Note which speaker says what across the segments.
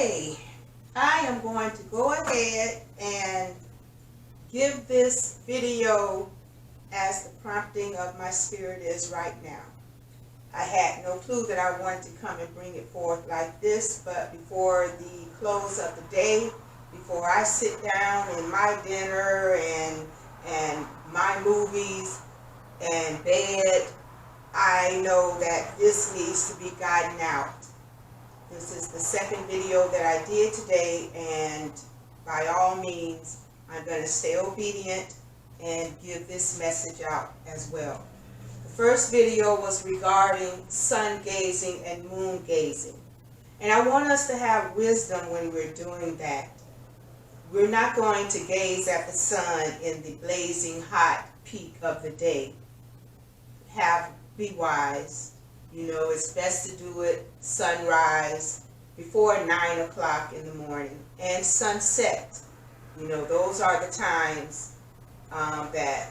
Speaker 1: Okay, I am going to go ahead and give this video as the prompting of my spirit is right now. I had no clue that I wanted to come and bring it forth like this, but before the close of the day, before I sit down in my dinner and my movies and bed, I know that this needs to be gotten out. This is the second video that I did today, and by all means, I'm going to stay obedient and give this message out as well. The first video was regarding sun gazing and moon gazing. And I want us to have wisdom when we're doing that. We're not going to gaze at the sun in the blazing hot peak of the day. Be wise. You know, it's best to do it sunrise before 9 o'clock in the morning and sunset. You know, those are the times that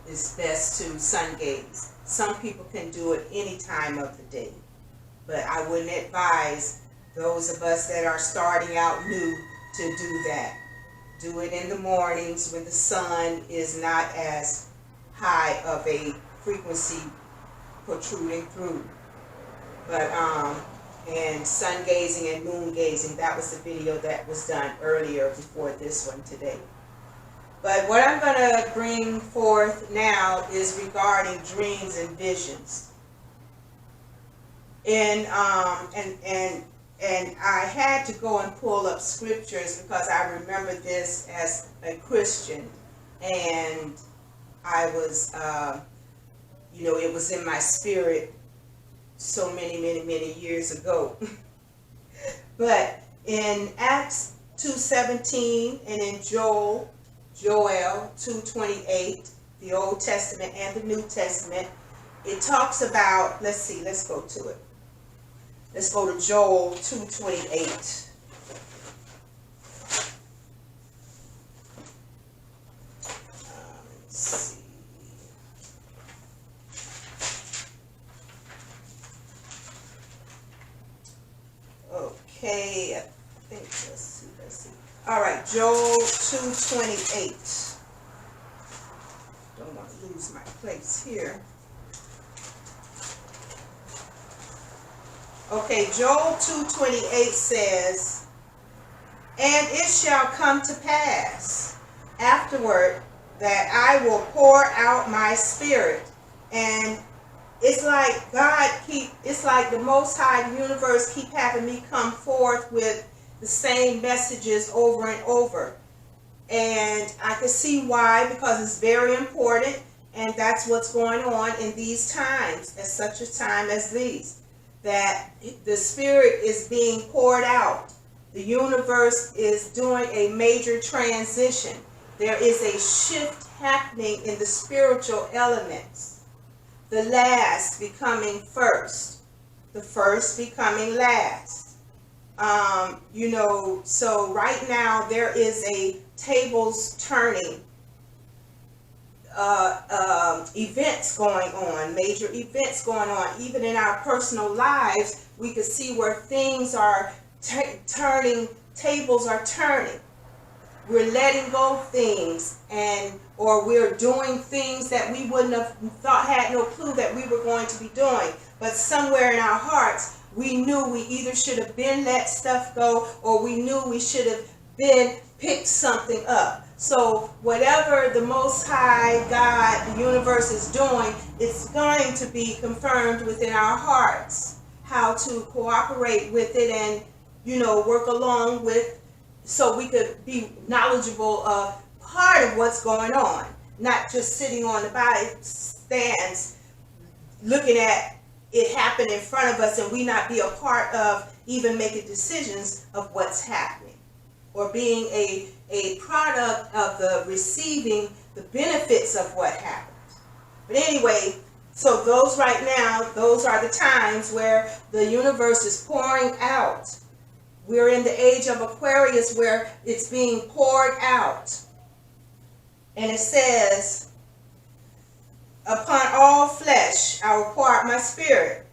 Speaker 1: it's best to sun gaze. Some people can do it any time of the day, but I wouldn't advise those of us that are starting out new to do that. Do it in the mornings when the sun is not as high of a frequency protruding through. But and sun gazing and moon gazing, that was the video that was done earlier before this one today. But what I'm going to bring forth now is regarding dreams and visions. And I had to go and pull up scriptures because I remember this as a Christian, and I was you know, it was in my spirit so many years ago. But in Acts 2:17 and in Joel 2:28, the Old Testament and the New Testament, it talks about, let's go to it. Let's go to Joel 2:28. Let's see. Okay, I think, let's see. All right, Joel 2:28. Don't want to lose my place here. Okay, Joel 2:28 says, "And it shall come to pass afterward that I will pour out my spirit." And it's like it's like the Most High universe keep having me come forth with the same messages over and over. And I can see why, because it's very important, and that's what's going on in these times, at such a time as these, that the spirit is being poured out. The universe is doing a major transition. There is a shift happening in the spiritual elements. The last becoming first, the first becoming last. You know, so right now there is a tables turning events going on, major events going on. Even in our personal lives, we could see where things are turning, tables are turning. We're letting go of things, or we're doing things that we wouldn't have had no clue that we were going to be doing. But somewhere in our hearts, we knew we either should have been let stuff go, or we knew we should have been picked something up. So whatever the Most High God, the universe is doing, it's going to be confirmed within our hearts. How to cooperate with it and, you know, work along with, so we could be knowledgeable of part of what's going on, not just sitting on the bystands looking at it happen in front of us and we not be a part of even making decisions of what's happening, or being a product of the receiving the benefits of what happens. But anyway, so those right now, those are the times where the universe is pouring out. We're in the age of Aquarius where it's being poured out. And it says, "Upon all flesh I will pour out my spirit,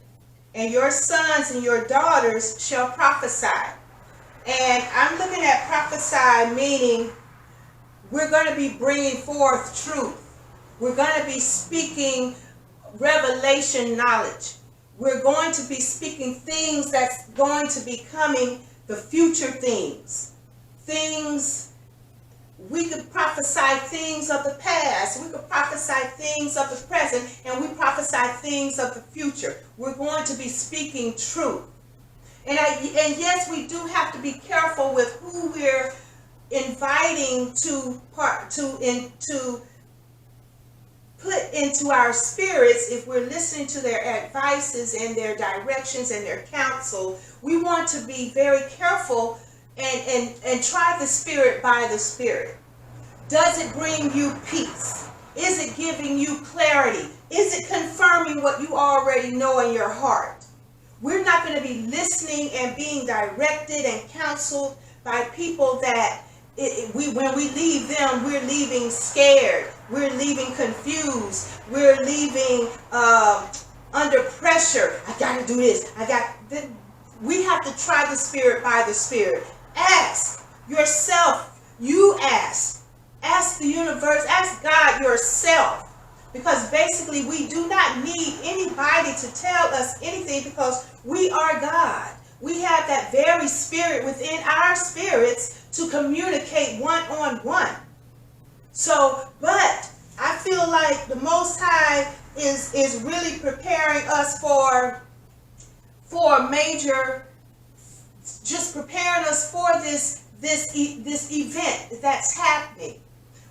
Speaker 1: and your sons and your daughters shall prophesy. And I'm looking at prophesy meaning we're going to be bringing forth truth. We're going to be speaking revelation knowledge. We're going to be speaking things that's going to be coming, the future things. Things, we could prophesy things of the past. We could prophesy things of the present. And we prophesy things of the future. We're going to be speaking truth. And yes, we do have to be careful with who we're inviting to put into our spirits. If we're listening to their advices and their directions and their counsel, we want to be very careful and try the spirit by the spirit. Does it bring you peace? Is it giving you clarity? Is it confirming what you already know in your heart? We're not going to be listening and being directed and counseled by people that when we leave them, we're leaving scared. We're leaving confused. We're leaving under pressure. I got to do this. We have to try the spirit by the spirit. Ask yourself. You ask. Ask the universe. Ask God yourself. Because basically we do not need anybody to tell us anything because we are God. We have that very spirit within our spirits to communicate one-on-one. So, but I feel like the Most High is really preparing us for major, just preparing us for this event that's happening.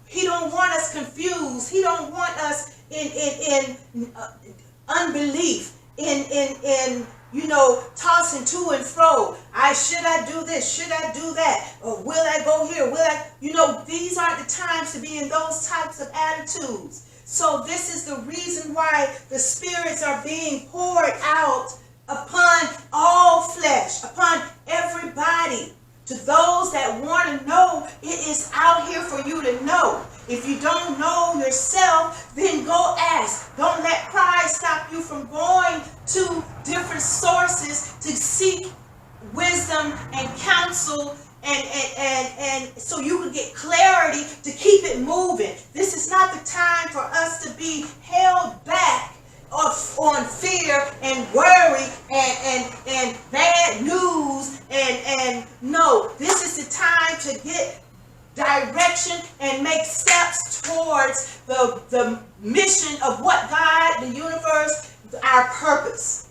Speaker 1: He don't want us confused. He don't want us in unbelief, in tossing to and fro. Should I do this? Should I do that? Or will I go here? Will I? These aren't the times to be in those types of attitudes. So this is the reason why the spirits are being poured out upon all flesh, upon everybody. To those that want to know, it is out here for you to know. If you don't know yourself, then go ask. Don't let pride stop you from going to different sources to seek wisdom and counsel and so you can get clarity to keep it moving. This is not the time for us to be held back on fear and worry and bad news and no, this is the time to get direction and make steps towards the mission of what God, the universe, our purpose.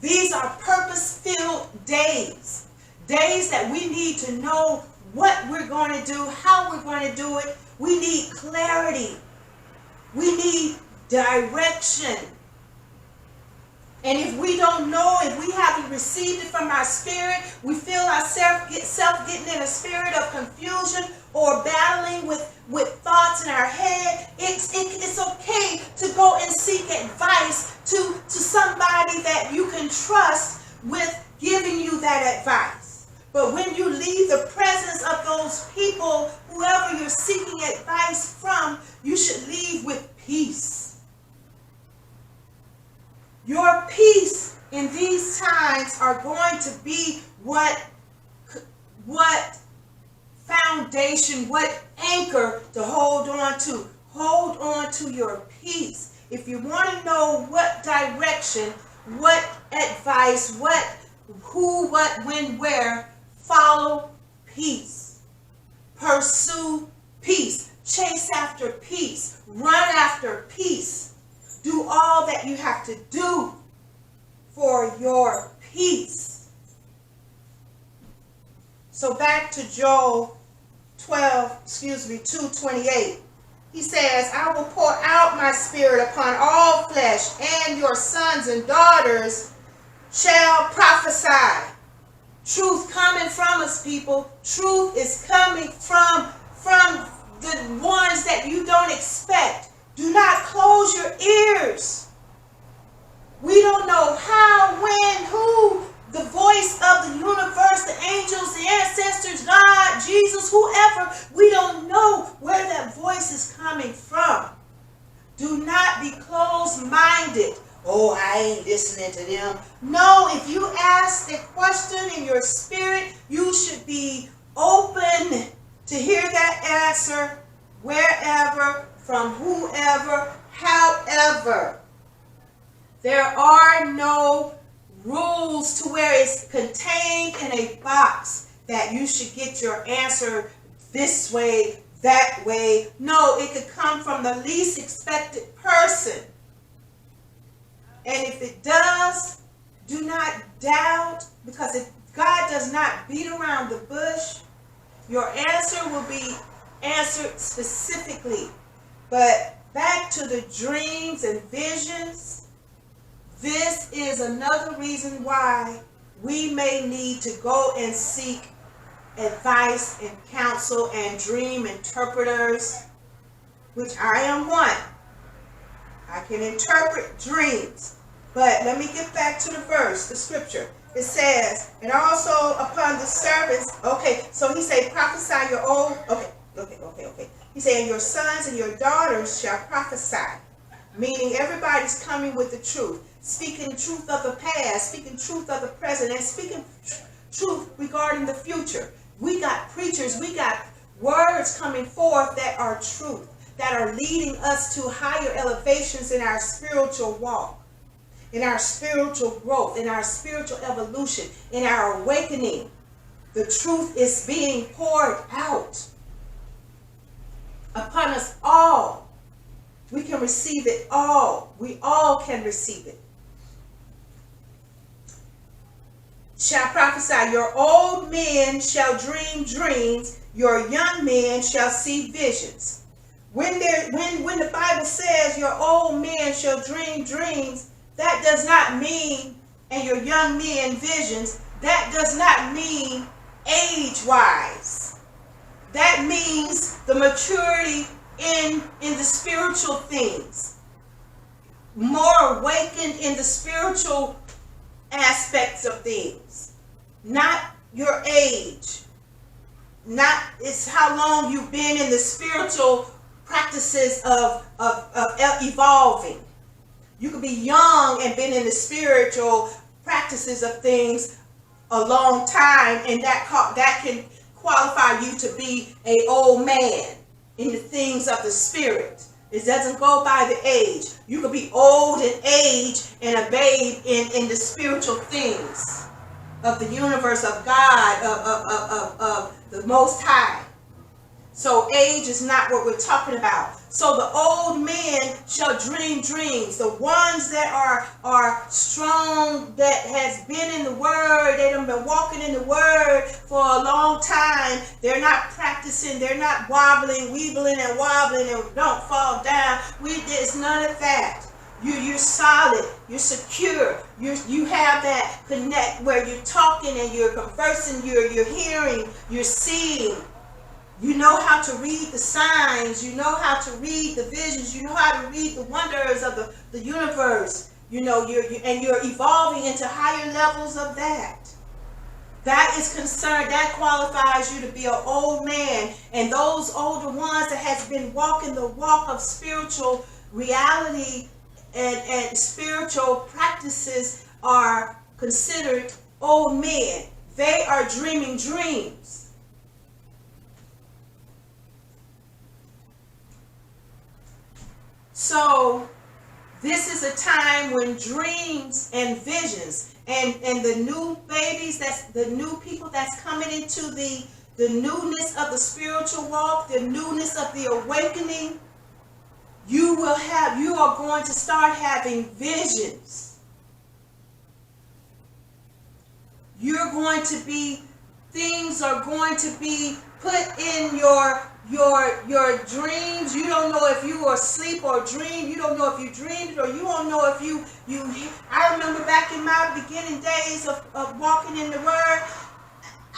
Speaker 1: These are purpose-filled days that we need to know what we're going to do, how we're going to do it. We need clarity. We need direction. And if we don't know, if we haven't received it from our spirit, we feel ourselves getting in a spirit of confusion or battling with thoughts in our head, it's okay to go and seek advice to somebody that you can trust with giving you that advice. But when you leave the presence of those people, whoever you're seeking advice from, you should leave with peace. Your peace in these times are going to be what foundation, what anchor to hold on to. Hold on to your peace. If you want to know what direction, what advice, who, what, when, where, follow peace. Pursue peace. Chase after peace. Run after peace. Do all that you have to do for your peace. So back to Joel 2:28. He says, I will pour out my spirit upon all flesh, and your sons and daughters shall prophesy. Truth coming from us, people. Truth is coming from the ones that you don't expect. Do not close your ears. We don't know how, when, who, the voice of the universe, the angels, the ancestors, God, Jesus, whoever. We don't know where that voice is coming from. Do not be closed-minded oh, I ain't listening to them. No, if you ask a question in your spirit, you should be open to hear that answer wherever, from whoever, however. There are no rules to where it's contained in a box that you should get your answer this way, that way. No, it could come from the least expected person. And if it does, do not doubt, because if God does not beat around the bush, your answer will be answered specifically. But back to the dreams and visions, this is another reason why we may need to go and seek advice and counsel and dream interpreters, which I am one. I can interpret dreams. But let me get back to the verse, the scripture. It says, and also upon the servants, okay, so he say, prophesy your own, okay. He said, and your sons and your daughters shall prophesy. Meaning everybody's coming with the truth. Speaking truth of the past, speaking truth of the present, and speaking truth regarding the future. We got preachers, we got words coming forth that are truth, that are leading us to higher elevations in our spiritual walk, in our spiritual growth, in our spiritual evolution, in our awakening. The truth is being poured out upon us all. We can receive it all. We all can receive it. Shall prophesy. Your old men shall dream dreams. Your young men shall see visions. When the Bible says your old men shall dream dreams, that does not mean, and your young men visions, that does not mean age-wise. That means the maturity in the spiritual things. More awakened in the spiritual aspects of things. Not your age. Not it's how long you've been in the spiritual practices of evolving. You could be young and been in the spiritual practices of things a long time, and that can qualify you to be an old man in the things of the spirit. It doesn't go by the age. You could be old in age and a babe in the spiritual things of the universe, of God, of the Most High. So age is not what we're talking about. So the old men shall dream dreams. The ones that are strong, that has been in the Word, they have been walking in the Word for a long time. They're not practicing. They're not wobbling, weebling, and wobbling, and don't fall down. It's none of that. You're solid. You're secure. You have that connect where you're talking and you're conversing. You're hearing. You're seeing. You know how to read the signs. You know how to read the visions. You know how to read the wonders of the universe. You know, you're evolving into higher levels of that. That is concerned. That qualifies you to be an old man. And those older ones that has been walking the walk of spiritual reality and spiritual practices are considered old men. They are dreaming dreams. So this is a time when dreams and visions and the new babies, that's the new people that's coming into the newness of the spiritual walk, the newness of the awakening, you are going to start having visions. Things are going to be put in your dreams. You don't know if you were asleep or dreamed. You don't know if you dreamed it, or you don't know if you I remember back in my beginning days of walking in the Word,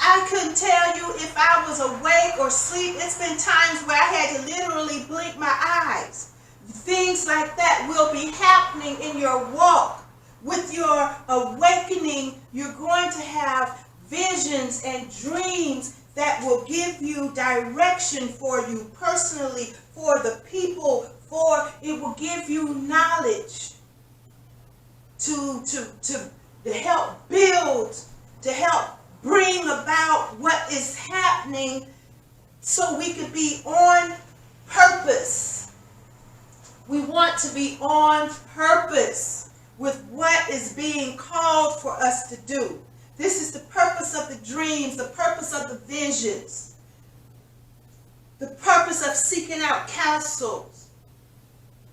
Speaker 1: I couldn't tell you if I was awake or asleep. It's been times where I had to literally blink my eyes. Things like that will be happening in your walk. With your awakening, you're going to have visions and dreams that will give you direction for you personally, for the people, it will give you knowledge. to help build, to help bring about what is happening so we could be on purpose. We want to be on purpose with what is being called for us to do. This is the purpose of the dreams, the purpose of the visions, the purpose of seeking out counsels,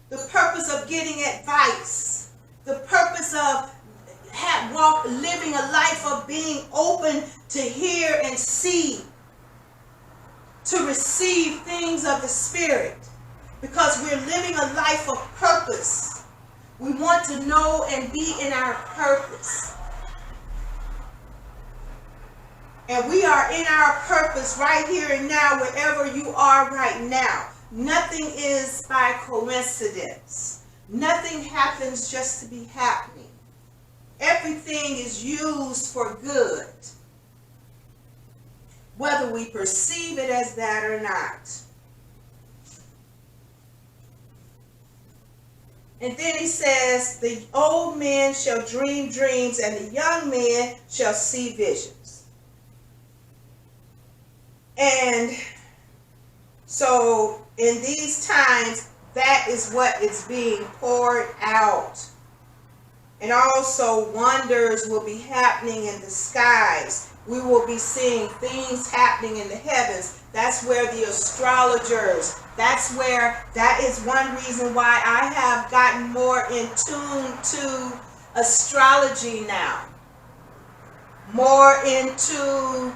Speaker 1: the purpose of getting advice, the purpose of living a life of being open to hear and see, to receive things of the Spirit, because we're living a life of purpose. We want to know and be in our purpose. And we are in our purpose right here and now, wherever you are right now. Nothing is by coincidence. Nothing happens just to be happening. Everything is used for good, whether we perceive it as that or not. And then he says, the old men shall dream dreams, and the young men shall see visions. And so in these times, that is what is being poured out. And also wonders will be happening in the skies. We will be seeing things happening in the heavens. That's where the astrologers, that is one reason why I have gotten more in tune to astrology now. More into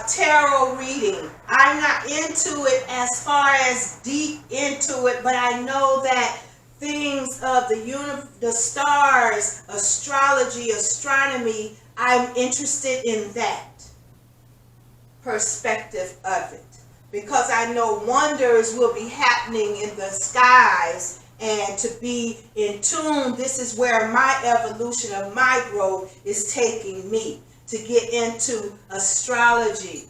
Speaker 1: tarot reading. I'm not into it as far as deep into it, but I know that things of the stars, astrology, astronomy, I'm interested in that perspective of it, because I know wonders will be happening in the skies, and to be in tune, this is where my evolution of my growth is taking me, to get into astrology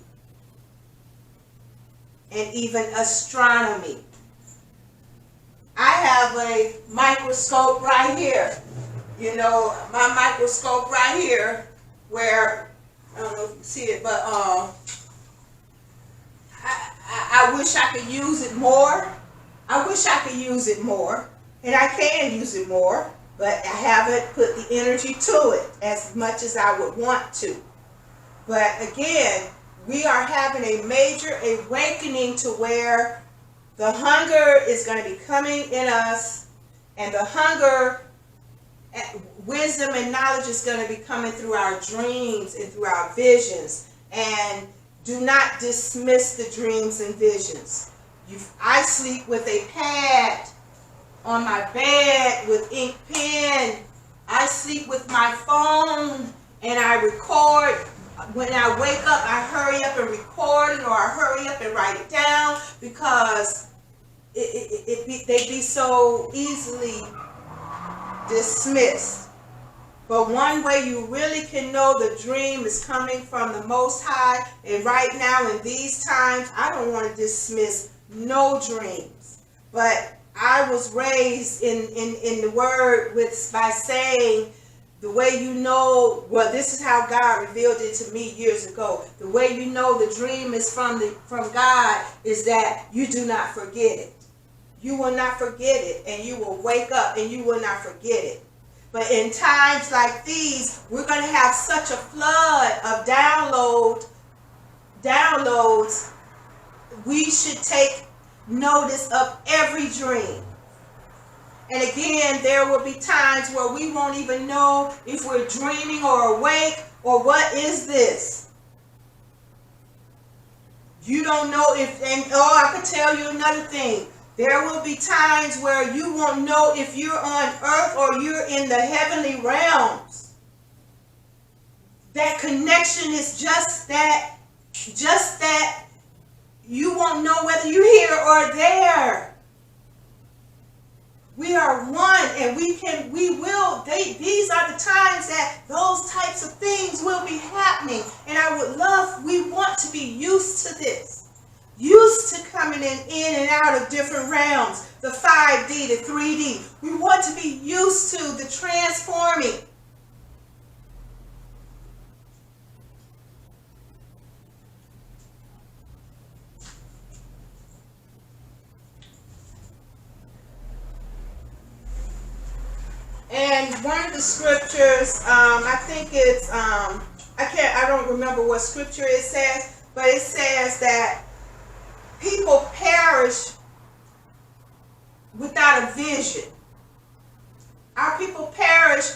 Speaker 1: and even astronomy. I have a microscope right here. You know, my microscope right here, where, I don't know if you see it, but I wish I could use it more. I wish I could use it more, and I can use it more, but I haven't put the energy to it as much as I would want to. But again, we are having a major awakening to where the hunger is going to be coming in us, and the hunger, wisdom and knowledge is going to be coming through our dreams and through our visions. And do not dismiss the dreams and visions. I sleep with a pad on my bed with ink pen. I sleep with my phone and I record. When I wake up, I hurry up and record it, or I hurry up and write it down, because they be so easily dismissed. But one way you really can know the dream is coming from the Most High, and right now in these times, I don't want to dismiss no dreams. But I was raised in the Word by saying, the way you know, well, this is how God revealed it to me years ago. The way you know the dream is from God is that you do not forget it. You will not forget it, and you will wake up and you will not forget it. But in times like these, we're going to have such a flood of downloads. We should take notice of every dream. And again, there will be times where we won't even know if we're dreaming or awake, or what is this. You don't know if, and I can tell you another thing. There will be times where you won't know if you're on earth or you're in the heavenly realms. That connection is just that you won't know whether you're here or there. We are one, and these are the times that those types of things will be happening. And we want to be used to this. used to coming in and out of different realms, the 5D, the 3D. We want to be used to the transforming. And one of the scriptures, I think it's, I don't remember what scripture it says, but it says that people perish without a vision. Our people perish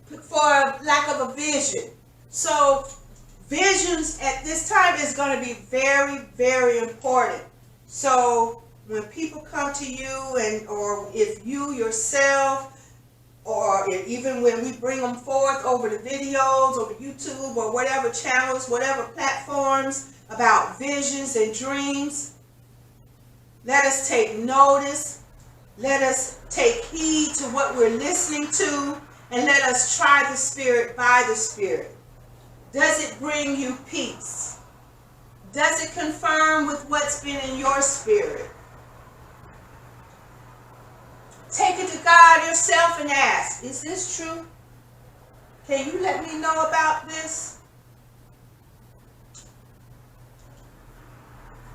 Speaker 1: for lack of a vision. So visions at this time is going to be very, very important. So when people come to you, and or if you yourself, or even when we bring them forth over the videos, over YouTube, or whatever channels, whatever platforms, about visions and dreams, let us take notice. Let us take heed to what we're listening to, and let us try the Spirit by the Spirit. Does it bring you peace? Does it confirm with what's been in your spirit? Take it to God yourself and ask, is this true? Can you let me know about this?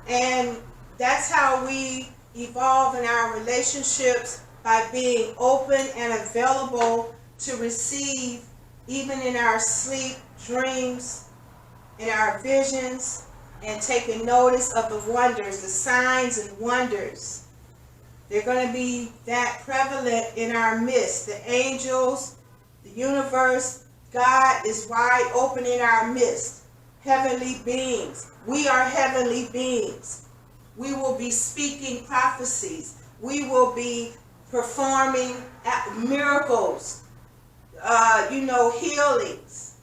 Speaker 1: And that's how we evolve in our relationships, by being open and available to receive, even in our sleep, dreams, in our visions, and taking notice of the wonders, the signs and wonders. They're going to be that prevalent in our midst. The angels, the universe, God is wide open in our midst. Heavenly beings. We are heavenly beings. We will be speaking prophecies. We will be performing miracles, healings.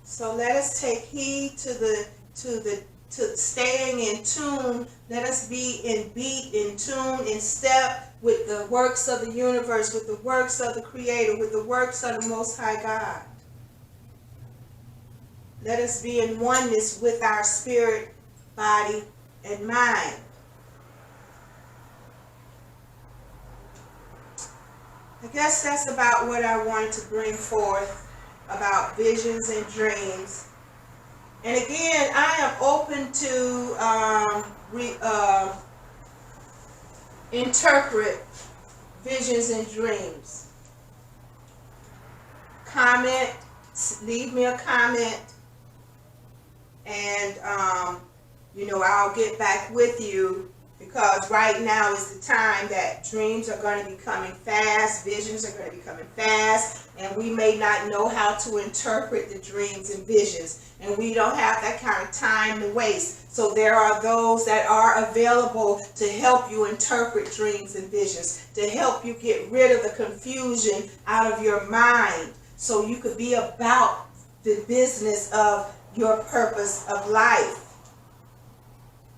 Speaker 1: So let us take heed to staying in tune. Let us be in tune, in step with the works of the universe, with the works of the Creator, with the works of the Most High God. Let us be in oneness with our spirit, body, and mind. I guess that's about what I wanted to bring forth about visions and dreams. And again, I am open to interpret visions and dreams. Comment, leave me a comment, and I'll get back with you, because right now is the time that dreams are going to be coming fast, visions are going to be coming fast, and we may not know how to interpret the dreams and visions, and we don't have that kind of time to waste. So there are those that are available to help you interpret dreams and visions, to help you get rid of the confusion out of your mind, so you could be about the business of your purpose of life.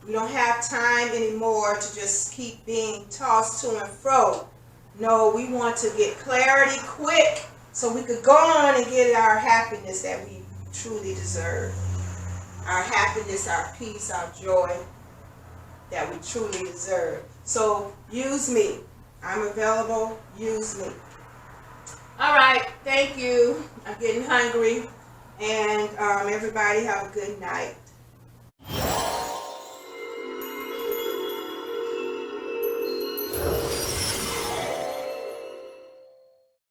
Speaker 1: We don't have time anymore to just keep being tossed to and fro. No, we want to get clarity quick, so we could go on and get our happiness that we truly deserve. Our happiness, our peace, our joy that we truly deserve. So use me. I'm available. Use me. All right. Thank you. I'm getting hungry. And everybody have a good night.